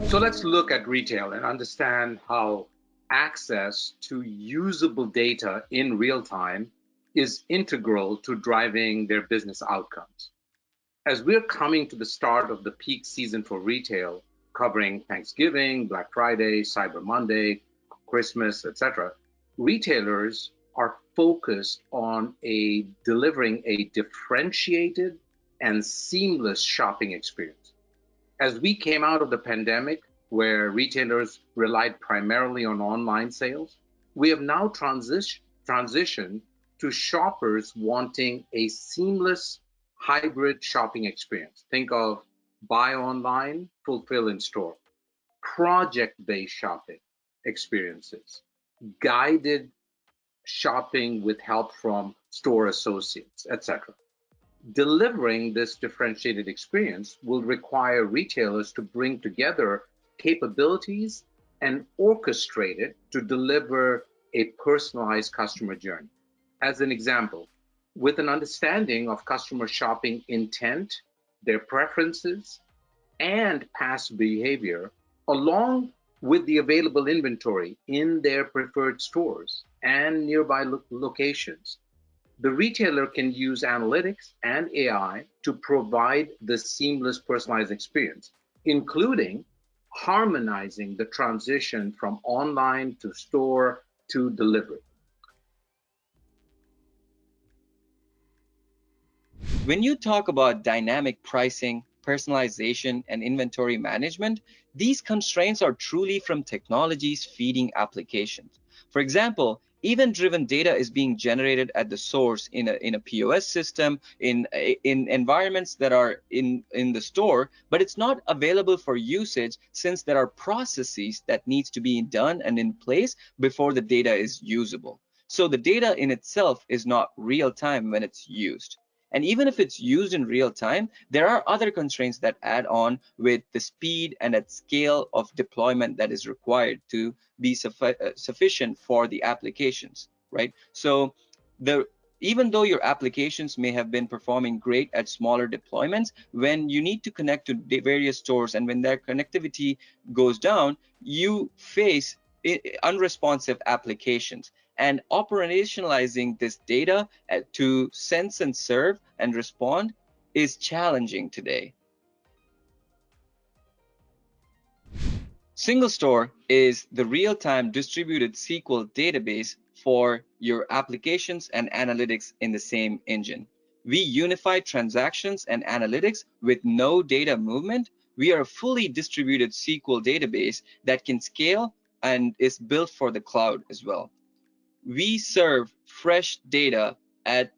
So let's look at retail and understand how access to usable data in real time is integral to driving their business outcomes. As we're coming to the start of the peak season for retail, covering Thanksgiving, Black Friday, Cyber Monday, Christmas, etc., retailers are focused on delivering a differentiated and seamless shopping experience. As we came out of the pandemic, where retailers relied primarily on online sales, we have now transitioned to shoppers wanting a seamless hybrid shopping experience. Think of buy online, fulfill in store, project based shopping experiences, guided shopping with help from store associates, etc. Delivering this differentiated experience will require retailers to bring together capabilities and orchestrate it to deliver a personalized customer journey. As an example, with an understanding of customer shopping intent, their preferences, and past behavior, along with the available inventory in their preferred stores and nearby locations, the retailer can use analytics and AI to provide the seamless personalized experience, including harmonizing the transition from online to store to delivery. When you talk about dynamic pricing, personalization, and inventory management, these constraints are truly from technologies feeding applications. For example, event-driven data is being generated at the source in a POS system, in environments that are in the store, but it's not available for usage since there are processes that needs to be done and in place before the data is usable. So the data in itself is not real time when it's used. And even if it's used in real time, there are other constraints that add on with the speed and at scale of deployment that is required to be sufficient for the applications, right? So even though your applications may have been performing great at smaller deployments, when you need to connect to the various stores and when their connectivity goes down, you face unresponsive applications. And operationalizing this data to sense and serve and respond is challenging today. SingleStore is the real-time distributed SQL database for your applications and analytics in the same engine. We unify transactions and analytics with no data movement. We are a fully distributed SQL database that can scale and is built for the cloud as well. We serve fresh data as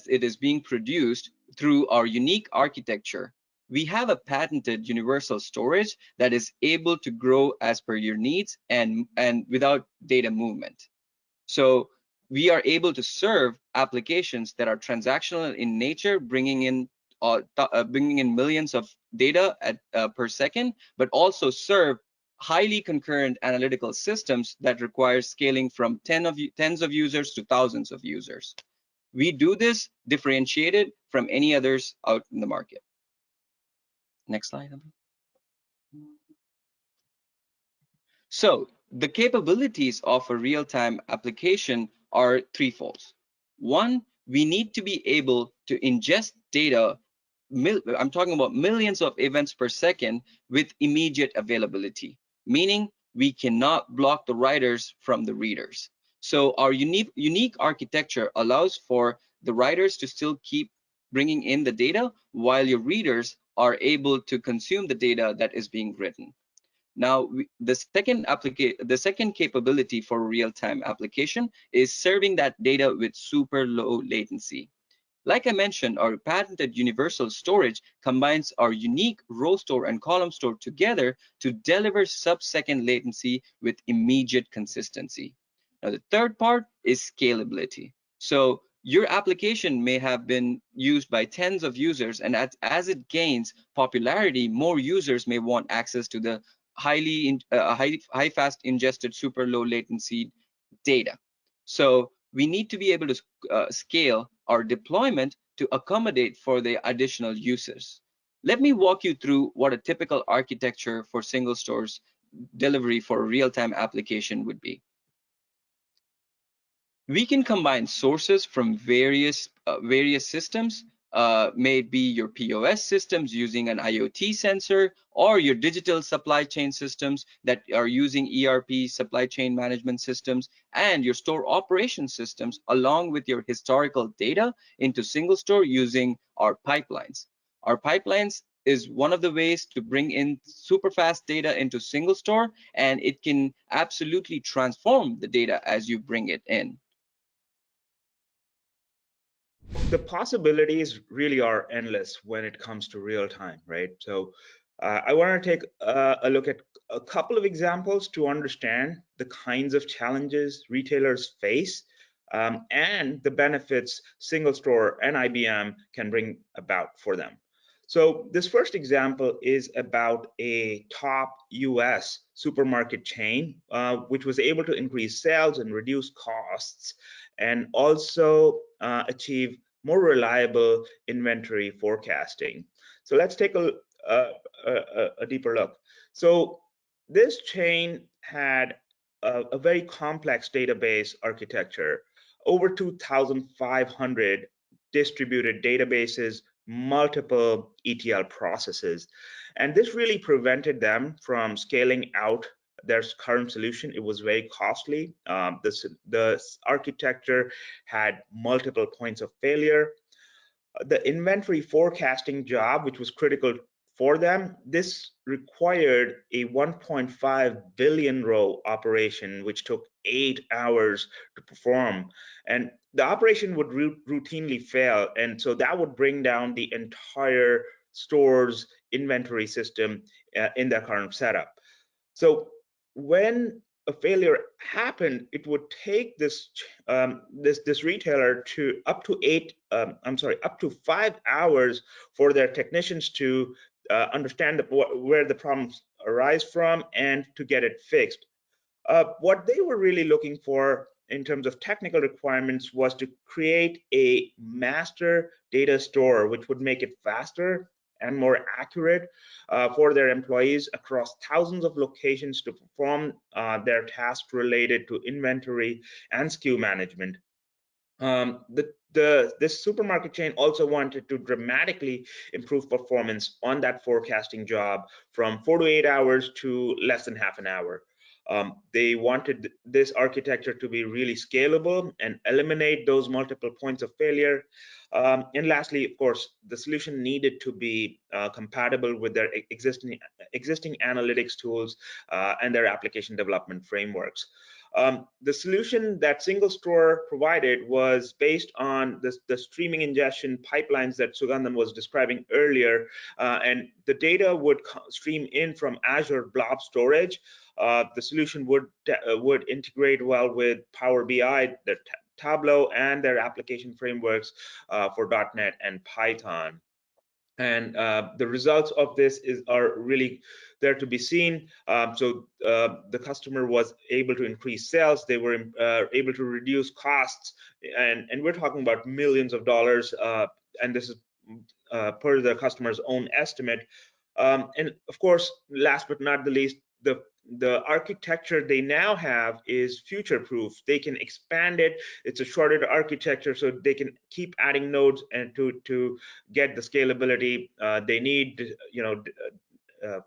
it is being produced through our unique architecture. We have a patented universal storage that is able to grow as per your needs and without data movement. So we are able to serve applications that are transactional in nature, bringing in millions of data per second, but also serve highly concurrent analytical systems that require scaling from tens of users to thousands of users. We do this differentiated from any others out in the market. Next slide. So the capabilities of a real-time application are threefold. One, we need to be able to ingest data. I'm talking about millions of events per second with immediate availability, meaning we cannot block the writers from the readers. So our unique architecture allows for the writers to still keep bringing in the data while your readers are able to consume the data that is being written. Now, the second capability for real-time application is serving that data with super low latency. Like I mentioned, our patented universal storage combines our unique row store and column store together to deliver sub-second latency with immediate consistency. Now, the third part is scalability. So your application may have been used by tens of users, and as it gains popularity, more users may want access to the high fast ingested super low latency data. So we need to be able to scale our deployment to accommodate for the additional users. Let me walk you through what a typical architecture for SingleStore's delivery for a real-time application would be. We can combine sources from various systems, may it be your POS systems using an IoT sensor, or your digital supply chain systems that are using ERP supply chain management systems, and your store operation systems, along with your historical data into SingleStore using our pipelines. Our pipelines is one of the ways to bring in super fast data into SingleStore, and it can absolutely transform the data as you bring it in. The possibilities really are endless when it comes to real time, right? So I want to take a look at a couple of examples to understand the kinds of challenges retailers face, and the benefits SingleStore and IBM can bring about for them. So this first example is about a top US supermarket chain, which was able to increase sales and reduce costs, and also achieve more reliable inventory forecasting. So let's take a deeper look. So this chain had a very complex database architecture, over 2,500 distributed databases, multiple ETL processes. And this really prevented them from scaling out their current solution. It was very costly. The architecture had multiple points of failure. The inventory forecasting job, which was critical for them, this required a 1.5 billion row operation, which took 8 hours to perform. And the operation would routinely fail. And so that would bring down the entire store's inventory system in their current setup. So when a failure happened, it would take this retailer to up to 5 hours for their technicians to understand where the problems arise from and to get it fixed. What they were really looking for in terms of technical requirements was to create a master data store, which would make it faster and more accurate for their employees across thousands of locations to perform their tasks related to inventory and SKU management. This supermarket chain also wanted to dramatically improve performance on that forecasting job from 4 to 8 hours to less than half an hour. They wanted this architecture to be really scalable and eliminate those multiple points of failure. And lastly, of course, the solution needed to be compatible with their existing analytics tools and their application development frameworks. The solution that SingleStore provided was based on the streaming ingestion pipelines that Sugandan was describing earlier, and the data would stream in from Azure Blob Storage. The solution would integrate well with Power BI, their Tableau, and their application frameworks for .NET and Python. And the results of this are really there to be seen. The customer was able to increase sales. They were able to reduce costs, and we're talking about millions of dollars. And this is per the customer's own estimate. And of course, last but not the least, the architecture they now have is future proof. They can expand it. It's a shorter architecture, so they can keep adding nodes and to get the scalability they need,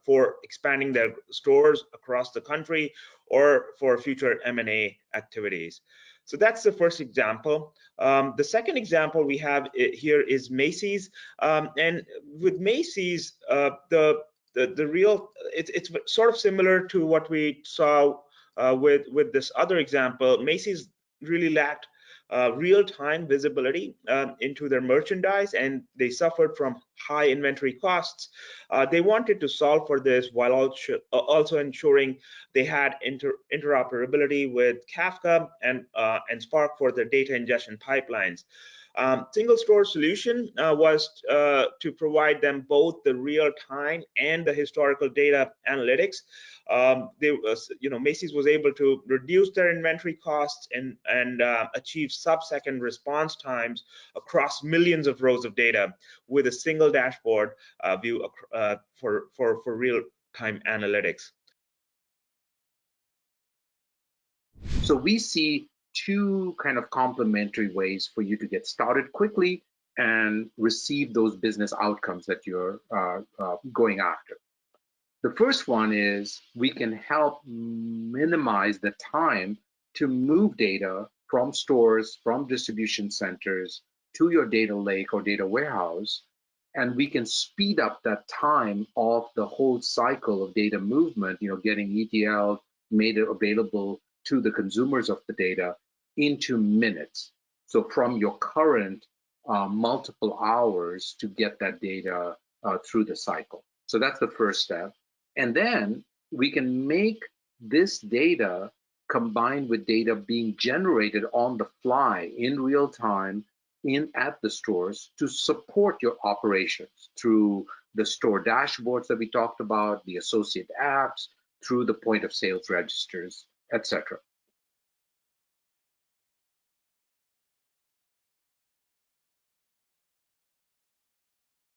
for expanding their stores across the country or for future M&A activities. So that's the first example. The second example we have here is Macy's, and with Macy's, the real it's sort of similar to what we saw with this other example. Macy's really lacked real-time visibility into their merchandise, and they suffered from high inventory costs. They wanted to solve for this while also ensuring they had interoperability with Kafka and Spark for their data ingestion pipelines. SingleStore solution was to provide them both the real-time and the historical data analytics. Macy's was able to reduce their inventory costs and achieve sub-second response times across millions of rows of data with a single dashboard view for real-time analytics. So we see two kind of complementary ways for you to get started quickly and receive those business outcomes that you're going after. The first one is we can help minimize the time to move data from stores, from distribution centers to your data lake or data warehouse. And we can speed up that time of the whole cycle of data movement, getting ETL made available to the consumers of the data into minutes. So from your current multiple hours to get that data through the cycle. So that's the first step. And then we can make this data combined with data being generated on the fly in real time at the stores to support your operations through the store dashboards that we talked about, the associate apps, through the point of sales registers, etc.